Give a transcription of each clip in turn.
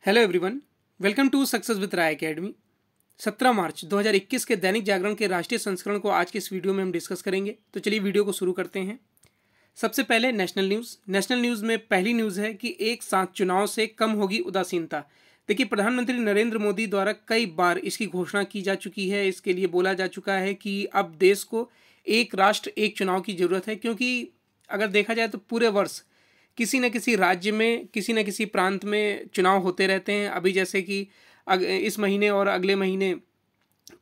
Hello everyone, welcome to success with Rai academy. 17 March 2021 के दैनिक जागरण के राष्ट्रीय संस्करण को आज के इस वीडियो में हम डिस्कस करेंगे। तो चलिए वीडियो को शुरू करते हैं। सबसे पहले नेशनल न्यूज़ में पहली न्यूज़ है कि एक साथ चुनाव से कम होगी उदासीनता। देखिए, प्रधानमंत्री नरेंद्र मोदी द्वारा कई बार इसकी घोषणा की जा चुकी है। इसके लिए बोला जा चुका है कि अब देश को एक राष्ट्र एक चुनाव की ज़रूरत है, क्योंकि अगर देखा जाए तो पूरे वर्ष किसी न किसी राज्य में, किसी न किसी प्रांत में चुनाव होते रहते हैं। अभी जैसे कि इस महीने और अगले महीने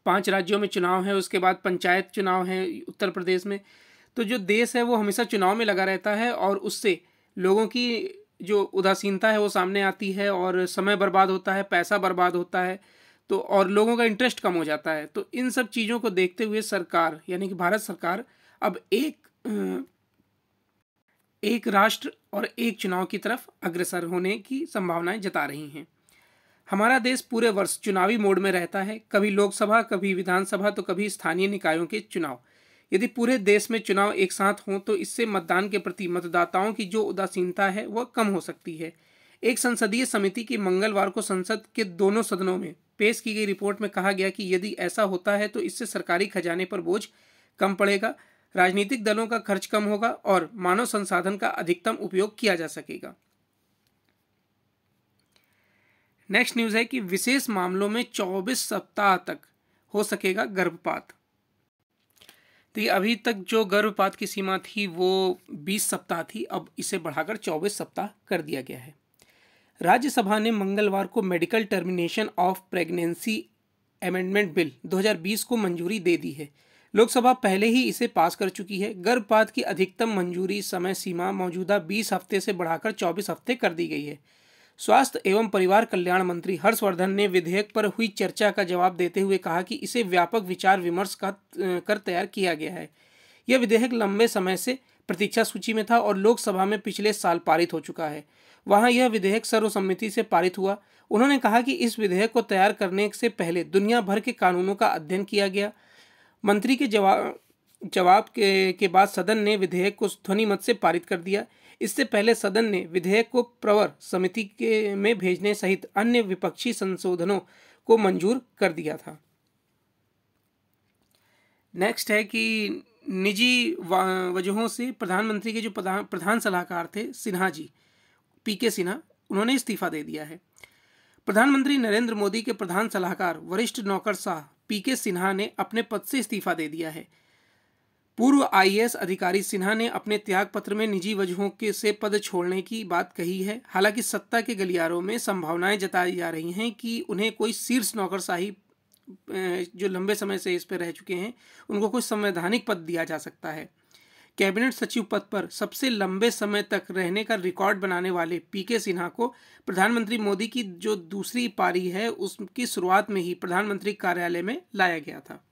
5 राज्यों में चुनाव है, उसके बाद पंचायत चुनाव है उत्तर प्रदेश में। तो जो देश है वो हमेशा चुनाव में लगा रहता है और उससे लोगों की जो उदासीनता है वो सामने आती है और समय बर्बाद होता है, पैसा बर्बाद होता है, तो और लोगों का इंटरेस्ट कम हो जाता है। तो इन सब चीज़ों को देखते हुए सरकार यानी कि भारत सरकार अब एक राष्ट्र और एक चुनाव की तरफ अग्रसर होने की संभावनाएं जता रही हैं। हमारा देश पूरे वर्ष चुनावी मोड में रहता है, कभी लोकसभा, कभी विधानसभा, तो कभी स्थानीय निकायों के चुनाव। यदि पूरे देश में चुनाव एक साथ हों तो इससे मतदान के प्रति मतदाताओं की जो उदासीनता है वह कम हो सकती है। एक संसदीय समिति की मंगलवार को संसद के दोनों सदनों में पेश की गई रिपोर्ट में कहा गया कि यदि ऐसा होता है तो इससे सरकारी खजाने पर बोझ कम पड़ेगा, राजनीतिक दलों का खर्च कम होगा और मानव संसाधन का अधिकतम उपयोग किया जा सकेगा। नेक्स्ट न्यूज़ है कि विशेष मामलों में 24 सप्ताह तक हो सकेगा गर्भपात। तो ये अभी तक जो गर्भपात की सीमा थी वो 20 सप्ताह थी, अब इसे बढ़ाकर 24 सप्ताह कर दिया गया है। राज्यसभा ने मंगलवार को medical termination of pregnancy amendment bill 2020 को मंजूरी दे दी है। लोकसभा पहले ही इसे पास कर चुकी है। गर्भपात की अधिकतम मंजूरी समय सीमा मौजूदा 20 हफ्ते से बढ़ाकर 24 हफ्ते कर दी गई है। स्वास्थ्य एवं परिवार कल्याण मंत्री हर्षवर्धन ने विधेयक पर हुई चर्चा का जवाब देते हुए कहा कि इसे व्यापक विचार विमर्श कर तैयार किया गया है। यह विधेयक लंबे समय से प्रतीक्षा सूची में था और लोकसभा में पिछले साल पारित हो चुका है। वहां यह विधेयक सर्वसम्मति से पारित हुआ। उन्होंने कहा कि इस विधेयक को तैयार करने से पहले दुनिया भर के कानूनों का अध्ययन किया गया। मंत्री के जवाब के बाद सदन ने विधेयक को ध्वनिमत से पारित कर दिया। इससे पहले सदन ने विधेयक को प्रवर समिति में भेजने सहित अन्य विपक्षी संशोधनों को मंजूर कर दिया था। नेक्स्ट है कि निजी वजहों से प्रधानमंत्री के जो प्रधान सलाहकार थे सिन्हा जी, पीके सिन्हा, उन्होंने इस्तीफा दे दिया है। प्रधानमंत्री नरेंद्र मोदी के प्रधान सलाहकार वरिष्ठ नौकरशाह पीके सिन्हा ने अपने पद से इस्तीफा दे दिया है। पूर्व आईएएस अधिकारी सिन्हा ने अपने त्याग पत्र में निजी वजहों से पद छोड़ने की बात कही है। हालांकि सत्ता के गलियारों में संभावनाएं जताई जा रही हैं कि उन्हें कोई शीर्ष नौकरशाही जो लंबे समय से इस पर रह चुके हैं उनको कोई संवैधानिक पद दिया जा सकता है। कैबिनेट सचिव पद पर सबसे लंबे समय तक रहने का रिकॉर्ड बनाने वाले पीके सिन्हा को प्रधानमंत्री मोदी की जो दूसरी पारी है उसकी शुरुआत में ही प्रधानमंत्री कार्यालय में लाया गया था।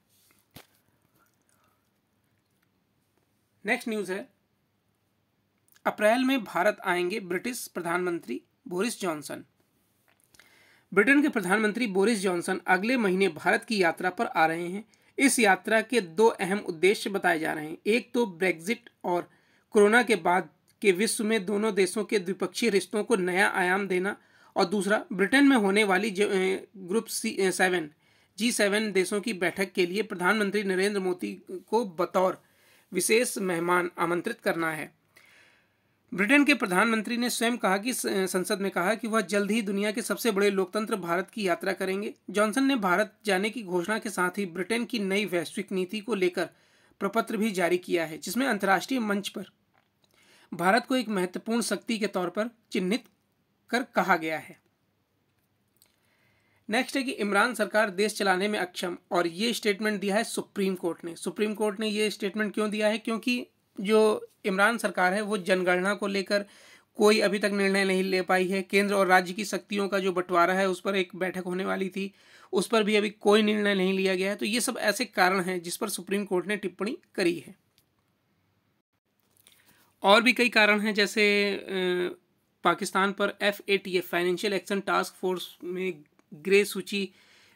नेक्स्ट न्यूज़ है, अप्रैल में भारत आएंगे ब्रिटिश प्रधानमंत्री बोरिस जॉनसन। ब्रिटेन के प्रधानमंत्री बोरिस जॉनसन अगले महीने भारत की यात्रा पर आ रहे हैं। इस यात्रा के 2 अहम उद्देश्य बताए जा रहे हैं। एक तो ब्रेग्जिट और कोरोना के बाद के विश्व में दोनों देशों के द्विपक्षीय रिश्तों को नया आयाम देना, और दूसरा ब्रिटेन में होने वाली ग्रुप G7 देशों की बैठक के लिए प्रधानमंत्री नरेंद्र मोदी को बतौर विशेष मेहमान आमंत्रित करना है। ब्रिटेन के प्रधानमंत्री ने स्वयं कहा कि संसद में कहा कि वह जल्द ही दुनिया के सबसे बड़े लोकतंत्र भारत की यात्रा करेंगे। जॉनसन ने भारत जाने की घोषणा के साथ ही ब्रिटेन की नई वैश्विक नीति को लेकर प्रपत्र भी जारी किया है, जिसमें अंतर्राष्ट्रीय मंच पर भारत को एक महत्वपूर्ण शक्ति के तौर पर चिन्हित कर कहा गया है। नेक्स्ट है कि इमरान सरकार देश चलाने में अक्षम, और ये स्टेटमेंट दिया है सुप्रीम कोर्ट ने। सुप्रीम कोर्ट ने ये स्टेटमेंट क्यों दिया है? क्योंकि जो इमरान सरकार है वो जनगणना को लेकर कोई अभी तक निर्णय नहीं ले पाई है। केंद्र और राज्य की शक्तियों का जो बंटवारा है उस पर एक बैठक होने वाली थी, उस पर भी अभी कोई निर्णय नहीं लिया गया है। तो ये सब ऐसे कारण हैं जिस पर सुप्रीम कोर्ट ने टिप्पणी करी है। और भी कई कारण हैं, जैसे पाकिस्तान पर FATF financial action task force में ग्रे सूची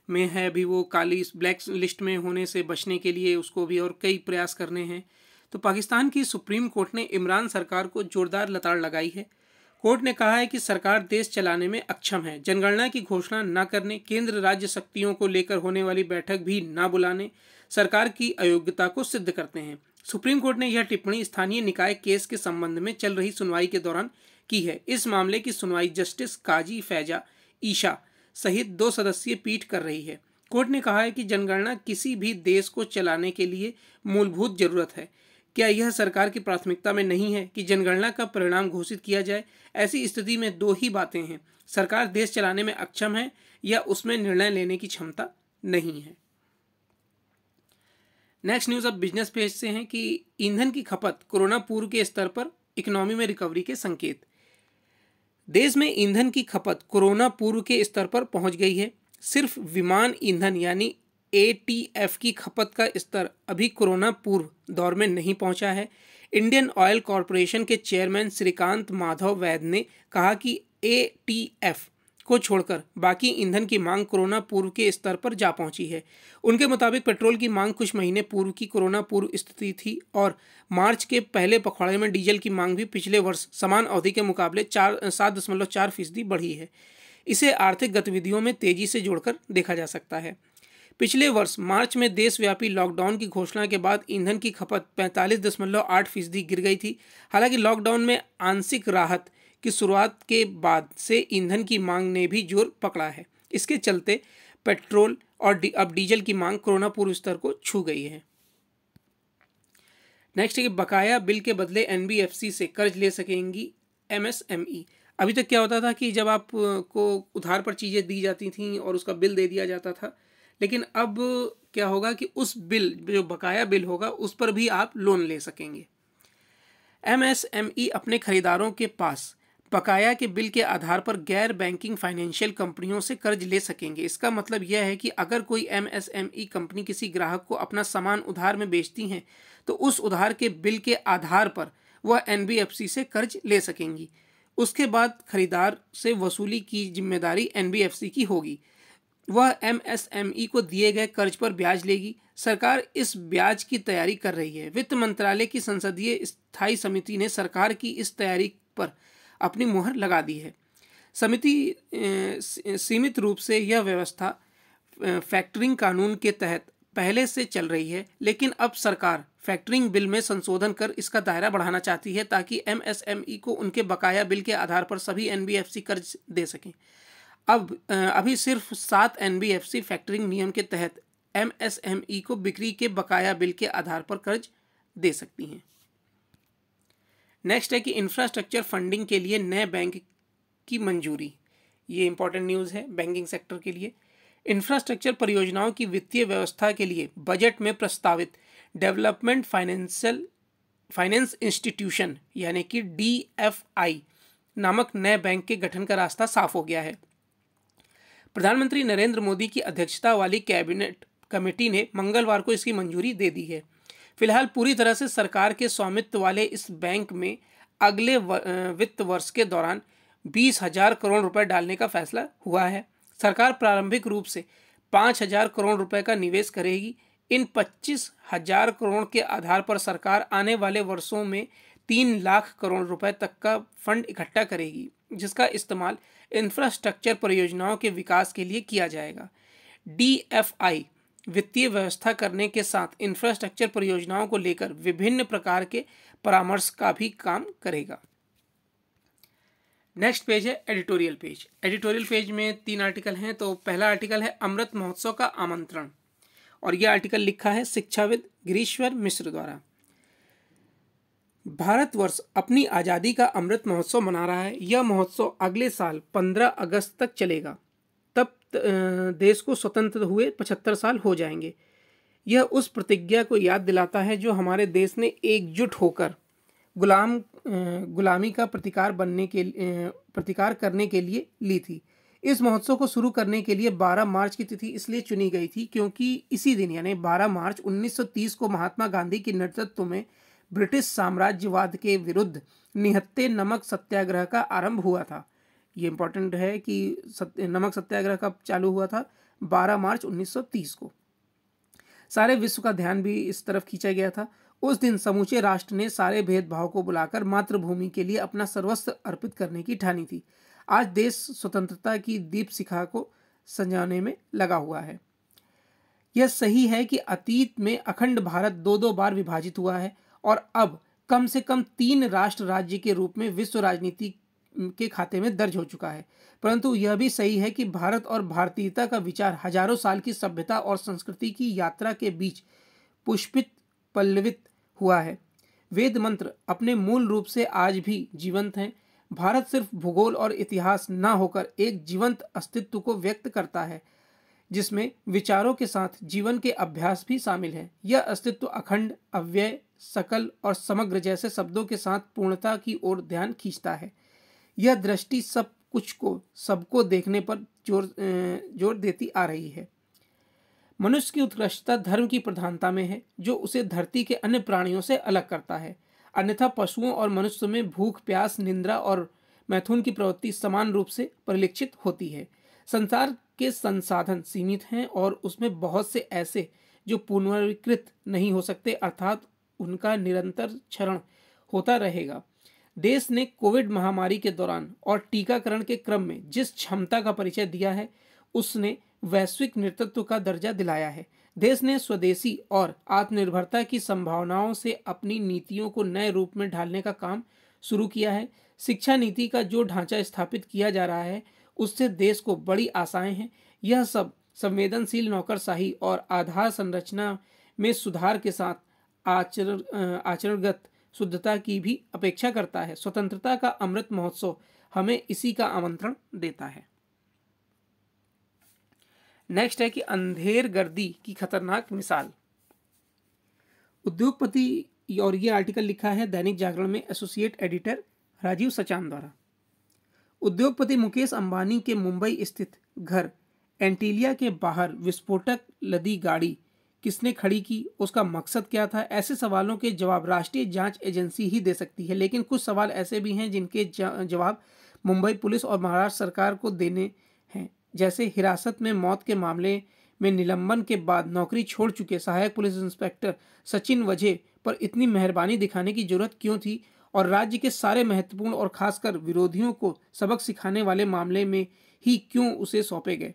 में है, अभी वो काली ब्लैक लिस्ट में होने से बचने के लिए उसको भी और कई प्रयास करने हैं। तो पाकिस्तान की सुप्रीम कोर्ट ने इमरान सरकार को जोरदार लताड़ लगाई है। कोर्ट ने कहा है कि सरकार देश चलाने में अक्षम है, जनगणना की घोषणा न करने, केंद्र राज्य शक्तियों को लेकर होने वाली बैठक भी न बुलाने सरकार की अयोग्यता को सिद्ध करते हैं। सुप्रीम कोर्ट ने यह टिप्पणी स्थानीय निकाय केस के संबंध में चल रही सुनवाई के दौरान की है। इस मामले की सुनवाई जस्टिस काजी फैजा ईशा सहित 2 सदस्यीय पीठ कर रही है। कोर्ट ने कहा है कि जनगणना किसी भी देश को चलाने के लिए मूलभूत जरूरत है। क्या यह सरकार की प्राथमिकता में नहीं है कि जनगणना का परिणाम घोषित किया जाए? ऐसी स्थिति में 2 ही बातें हैं, सरकार देश चलाने में अक्षम है या उसमें निर्णय लेने की क्षमता नहीं है। नेक्स्ट न्यूज़ अब बिजनेस पेज से है कि ईंधन की खपत कोरोना पूर्व के स्तर पर, इकोनॉमी में रिकवरी के संकेत। देश में ईंधन की खपत कोरोना पूर्व के स्तर पर पहुंच गई है। सिर्फ विमान ईंधन यानी ATF की खपत का स्तर अभी कोरोना पूर्व दौर में नहीं पहुंचा है। इंडियन ऑयल कॉरपोरेशन के चेयरमैन श्रीकांत माधव वैद्य ने कहा कि ATF को छोड़कर बाकी ईंधन की मांग कोरोना पूर्व के स्तर पर जा पहुंची है। उनके मुताबिक पेट्रोल की मांग कुछ महीने पूर्व की कोरोना पूर्व स्थिति थी और मार्च के पहले पखवाड़े में डीजल की मांग भी पिछले वर्ष समान अवधि के मुकाबले 7.4% बढ़ी है। इसे आर्थिक गतिविधियों में तेजी से जोड़कर देखा जा सकता है। पिछले वर्ष मार्च में देशव्यापी लॉकडाउन की घोषणा के बाद ईंधन की खपत 45.8% गिर गई थी। हालांकि लॉकडाउन में आंशिक राहत की शुरुआत के बाद से ईंधन की मांग ने भी जोर पकड़ा है। इसके चलते पेट्रोल और अब डीजल की मांग कोरोना पूर्व स्तर को छू गई है। नेक्स्ट है कि बकाया बिल के बदले NBFC से कर्ज ले सकेंगी MSME। अभी तक क्या होता था कि जब आप को उधार पर चीज़ें दी जाती थीं और उसका बिल दे दिया जाता था, लेकिन अब क्या होगा कि उस बिल जो बकाया बिल होगा उस पर भी आप लोन ले सकेंगे। MSME अपने खरीदारों के पास बकाया के बिल के आधार पर गैर बैंकिंग फाइनेंशियल कंपनियों से कर्ज ले सकेंगे। इसका मतलब यह है कि अगर कोई MSME कंपनी किसी ग्राहक को अपना सामान उधार में बेचती हैं तो उस उधार के बिल के आधार पर वह NBFC से कर्ज ले सकेंगी। उसके बाद खरीदार से वसूली की जिम्मेदारी NBFC की होगी। वह MSME को दिए गए कर्ज पर ब्याज लेगी। सरकार इस ब्याज की तैयारी कर रही है। वित्त मंत्रालय की संसदीय स्थायी समिति ने सरकार की इस तैयारी पर अपनी मुहर लगा दी है। समिति सीमित रूप से यह व्यवस्था फैक्टरिंग कानून के तहत पहले से चल रही है, लेकिन अब सरकार फैक्टरिंग बिल में संशोधन कर इसका दायरा बढ़ाना चाहती है ताकि MSME को उनके बकाया बिल के आधार पर सभी NBFC कर्ज दे सकें। अभी सिर्फ 7 NBFC फैक्टरिंग नियम के तहत MSME को बिक्री के बकाया बिल के आधार पर कर्ज दे सकती हैं। नेक्स्ट है कि इंफ्रास्ट्रक्चर फंडिंग के लिए नए बैंक की मंजूरी। ये इंपॉर्टेंट न्यूज़ है बैंकिंग सेक्टर के लिए। इंफ्रास्ट्रक्चर परियोजनाओं की वित्तीय व्यवस्था के लिए बजट में प्रस्तावित डेवलपमेंट फाइनेंस इंस्टीट्यूशन यानी कि DFI नामक नए बैंक के गठन का रास्ता साफ हो गया है। प्रधानमंत्री नरेंद्र मोदी की अध्यक्षता वाली कैबिनेट कमेटी ने मंगलवार को इसकी मंजूरी दे दी है। फिलहाल पूरी तरह से सरकार के स्वामित्व वाले इस बैंक में अगले वित्त वर्ष के दौरान 20,000 करोड़ रुपए डालने का फैसला हुआ है। सरकार प्रारंभिक रूप से 5,000 करोड़ रुपए का निवेश करेगी। इन 25,000 करोड़ के आधार पर सरकार आने वाले वर्षों में 3 लाख करोड़ रुपए तक का फंड इकट्ठा करेगी, जिसका इस्तेमाल इंफ्रास्ट्रक्चर परियोजनाओं के विकास के लिए किया जाएगा। DFI वित्तीय व्यवस्था करने के साथ इंफ्रास्ट्रक्चर परियोजनाओं को लेकर विभिन्न प्रकार के परामर्श का भी काम करेगा। नेक्स्ट पेज है एडिटोरियल पेज। एडिटोरियल पेज में 3 आर्टिकल हैं। तो पहला आर्टिकल है अमृत महोत्सव का आमंत्रण, और यह आर्टिकल लिखा है शिक्षाविद गिरीश्वर मिश्र द्वारा। भारतवर्ष अपनी आज़ादी का अमृत महोत्सव मना रहा है। यह महोत्सव अगले साल 15 अगस्त तक चलेगा। तब देश को स्वतंत्र हुए 75 साल हो जाएंगे। यह उस प्रतिज्ञा को याद दिलाता है जो हमारे देश ने एकजुट होकर गुलामी का प्रतिकार करने के लिए ली थी। इस महोत्सव को शुरू करने के लिए 12 मार्च की तिथि इसलिए चुनी गई थी क्योंकि इसी दिन यानी 12 मार्च 1930 को महात्मा गांधी के नेतृत्व में ब्रिटिश साम्राज्यवाद के विरुद्ध निहत्थे नमक सत्याग्रह का आरंभ हुआ था। ये इंपॉर्टेंट है कि नमक सत्याग्रह कब चालू हुआ था? 12 मार्च 1930 को। सारे विश्व का ध्यान भी इस तरफ खींचा गया था। उस दिन समूचे राष्ट्र ने सारे भेदभाव को बुलाकर मातृभूमि के लिए अपना सर्वस्व अर्पित करने की ठानी थी। आज देश स्वतंत्रता की दीप शिखा को संजाने में लगा हुआ है। यह सही है कि अतीत में अखंड भारत दो दो बार विभाजित हुआ है और अब कम से कम 3 राष्ट्र राज्य के रूप में विश्व राजनीति के खाते में दर्ज हो चुका है। परंतु यह भी सही है कि भारत और भारतीयता का विचार हजारों साल की सभ्यता और संस्कृति की यात्रा के बीच पुष्पित पल्लवित हुआ है। वेद मंत्र अपने मूल रूप से आज भी जीवंत हैं। भारत सिर्फ भूगोल और इतिहास न होकर एक जीवंत अस्तित्व को व्यक्त करता है, जिसमें विचारों के साथ जीवन के अभ्यास भी शामिल है। यह अस्तित्व अखंड, अव्यय, सकल और समग्र जैसे शब्दों के साथ पूर्णता की ओर ध्यान खींचता है। यह दृष्टि सब कुछ को सबको देखने पर जोर देती आ रही है। मनुष्य की उत्कृष्टता धर्म की प्रधानता में है, जो उसे धरती के अन्य प्राणियों से अलग करता है। अन्यथा पशुओं और मनुष्य में भूख, प्यास, निंद्रा और मैथुन की प्रवृत्ति समान रूप से परिलक्षित होती है। संसार के संसाधन सीमित हैं और उसमें बहुत से ऐसे जो पुनर्विकृत नहीं हो सकते, अर्थात उनका निरंतर क्षरण होता रहेगा। देश ने कोविड महामारी के दौरान और टीकाकरण के क्रम में जिस क्षमता का परिचय दिया है, उसने वैश्विक नेतृत्व का दर्जा दिलाया है। देश ने स्वदेशी और आत्मनिर्भरता की संभावनाओं से अपनी नीतियों को नए रूप में ढालने का काम शुरू किया है। शिक्षा नीति का जो ढांचा स्थापित किया जा रहा है, उससे देश को बड़ी आशाएं हैं। यह सब संवेदनशील नौकरशाही और आधार संरचना में सुधार के साथ आचरणगत शुद्धता की भी अपेक्षा करता है। स्वतंत्रता का अमृत महोत्सव हमें इसी का आमंत्रण देता है। नेक्स्ट है कि अंधेर गर्दी की खतरनाक मिसाल। उद्योगपति, और ये आर्टिकल लिखा है दैनिक जागरण में एसोसिएट एडिटर राजीव सचान द्वारा। उद्योगपति मुकेश अंबानी के मुंबई स्थित घर एंटीलिया के बाहर विस्फोटक लदी गाड़ी किसने खड़ी की, उसका मकसद क्या था? ऐसे सवालों के जवाब राष्ट्रीय जांच एजेंसी ही दे सकती है, लेकिन कुछ सवाल ऐसे भी हैं जिनके जवाब मुंबई पुलिस और महाराष्ट्र सरकार को देने हैं। जैसे हिरासत में मौत के मामले में निलंबन के बाद नौकरी छोड़ चुके सहायक पुलिस इंस्पेक्टर सचिन वझे पर इतनी मेहरबानी दिखाने की जरूरत क्यों थी, और राज्य के सारे महत्वपूर्ण और खासकर विरोधियों को सबक सिखाने वाले मामले में ही क्यों उसे सौंपे गए।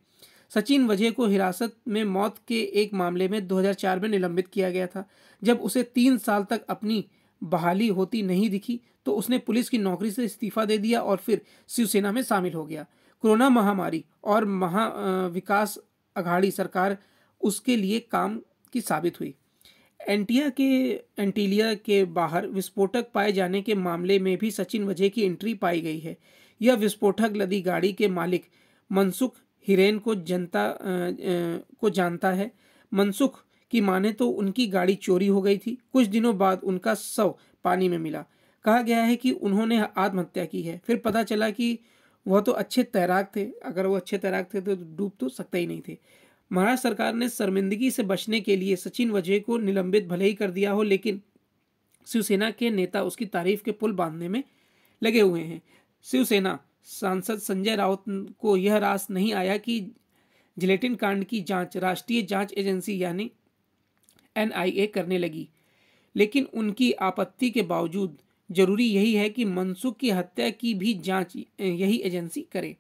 सचिन वझे को हिरासत में मौत के एक मामले में 2004 में निलंबित किया गया था। जब उसे 3 साल तक अपनी बहाली होती नहीं दिखी तो उसने पुलिस की नौकरी से इस्तीफा दे दिया और फिर शिवसेना में शामिल हो गया। कोरोना महामारी और विकास अघाड़ी सरकार उसके लिए काम की साबित हुई। एंटीलिया के बाहर विस्फोटक पाए जाने के मामले में भी सचिन वझे की एंट्री पाई गई है। यह विस्फोटक लदी गाड़ी के मालिक मनसुख हिरेन को जानता है। मनसुख की माने तो उनकी गाड़ी चोरी हो गई थी। कुछ दिनों बाद उनका शव पानी में मिला। कहा गया है कि उन्होंने आत्महत्या की है। फिर पता चला कि वह तो अच्छे तैराक थे। अगर वो अच्छे तैराक थे तो डूब तो सकते ही नहीं थे। महाराष्ट्र सरकार ने शर्मिंदगी से बचने के लिए सचिन वझे को निलंबित भले ही कर दिया हो, लेकिन शिवसेना के नेता उसकी तारीफ के पुल बांधने में लगे हुए हैं। शिवसेना सांसद संजय राउत को यह रास नहीं आया कि जिलेटिन कांड की जांच राष्ट्रीय जांच एजेंसी यानी NIA करने लगी, लेकिन उनकी आपत्ति के बावजूद जरूरी यही है कि मनसुख की हत्या की भी जांच यही एजेंसी करे।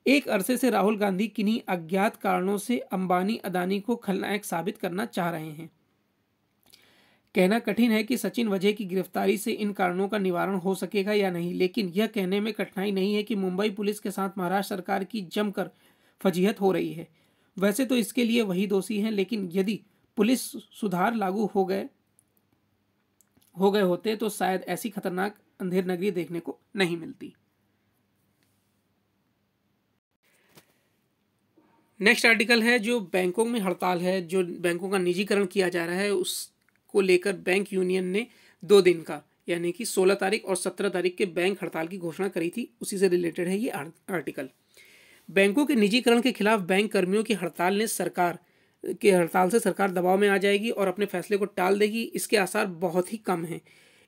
एक अरसे से राहुल गांधी किन्हीं अज्ञात कारणों से अंबानी अदानी को खलनायक साबित करना चाह रहे हैं। कहना कठिन है कि सचिन वझे की गिरफ्तारी से इन कारणों का निवारण हो सकेगा या नहीं, लेकिन यह कहने में कठिनाई नहीं है कि मुंबई पुलिस के साथ महाराष्ट्र सरकार की जमकर फजीहत हो रही है। वैसे तो इसके लिए वही दोषी हैं, लेकिन यदि पुलिस सुधार लागू हो गए होते तो शायद ऐसी खतरनाक अंधेर नगरी देखने को नहीं मिलती। नेक्स्ट आर्टिकल है जो बैंकों में हड़ताल है, जो बैंकों का निजीकरण किया जा रहा है, उसको लेकर बैंक यूनियन ने 2 दिन का यानी कि 16 तारीख और 17 तारीख के बैंक हड़ताल की घोषणा करी थी। उसी से रिलेटेड है ये आर्टिकल। बैंकों के निजीकरण के खिलाफ बैंक कर्मियों की हड़ताल से सरकार दबाव में आ जाएगी और अपने फैसले को टाल देगी। इसके आसार बहुत ही कम हैं।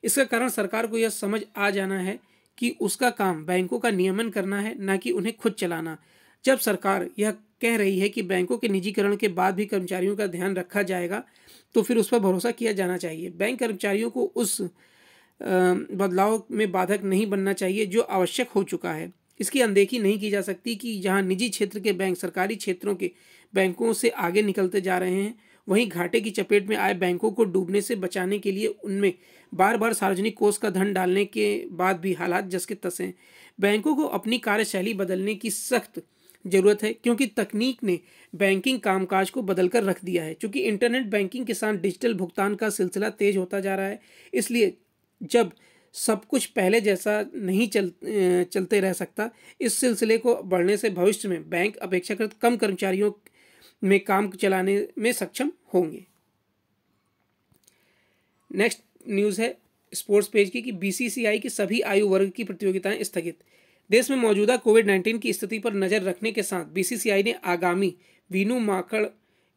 इसका कारण सरकार को यह समझ आ जाना है कि उसका काम बैंकों का नियमन करना है, न कि उन्हें खुद चलाना। जब सरकार यह कह रही है कि बैंकों के निजीकरण के बाद भी कर्मचारियों का ध्यान रखा जाएगा, तो फिर उस पर भरोसा किया जाना चाहिए। बैंक कर्मचारियों को उस बदलाव में बाधक नहीं बनना चाहिए जो आवश्यक हो चुका है। इसकी अनदेखी नहीं की जा सकती कि जहां निजी क्षेत्र के बैंक सरकारी क्षेत्रों के बैंकों से आगे निकलते जा रहे हैं, वहीं घाटे की चपेट में आए बैंकों को डूबने से बचाने के लिए उनमें बार बार सार्वजनिक कोष का धन डालने के बाद भी हालात जस के तस हैं। बैंकों को अपनी कार्यशैली बदलने की सख्त जरूरत है, क्योंकि तकनीक ने बैंकिंग कामकाज को बदलकर रख दिया है। क्योंकि इंटरनेट बैंकिंग के साथ डिजिटल भुगतान का तेज होता जा रहा है, इसलिए जब सब कुछ पहले जैसा नहीं चलते रह सकता, इस सिलसिले को बढ़ने से भविष्य में बैंक अपेक्षाकृत कम कर्मचारियों में काम चलाने में सक्षम होंगे। नेक्स्ट न्यूज़ है स्पोर्ट्स पेज की कि बीसीसीआई की सभी आयु वर्ग की प्रतियोगिताएं स्थगित। देश में मौजूदा कोविड-19 की स्थिति पर नज़र रखने के साथ बीसीसीआई ने आगामी वीनू माकड़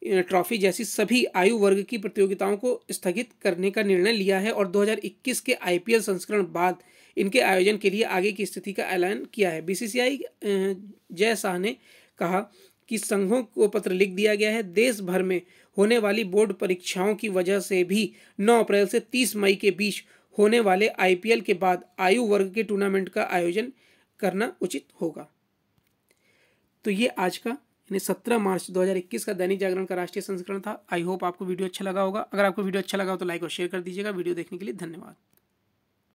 ट्रॉफी जैसी सभी आयु वर्ग की प्रतियोगिताओं को स्थगित करने का निर्णय लिया है और 2021 के आईपीएल संस्करण बाद इनके आयोजन के लिए आगे की स्थिति का ऐलान किया है। बीसीसीआई जय शाह ने कहा कि संघों को पत्र लिख दिया गया है। देश भर में होने वाली बोर्ड परीक्षाओं की वजह से भी 9 अप्रैल से 30 मई के बीच होने वाले आईपीएल के बाद आयु वर्ग के टूर्नामेंट का आयोजन करना उचित होगा। तो ये आज का यानी 17 मार्च 2021 का दैनिक जागरण का राष्ट्रीय संस्करण था। आई होप आपको वीडियो अच्छा लगा होगा। अगर आपको वीडियो अच्छा लगा हो तो लाइक और शेयर कर दीजिएगा। वीडियो देखने के लिए धन्यवाद।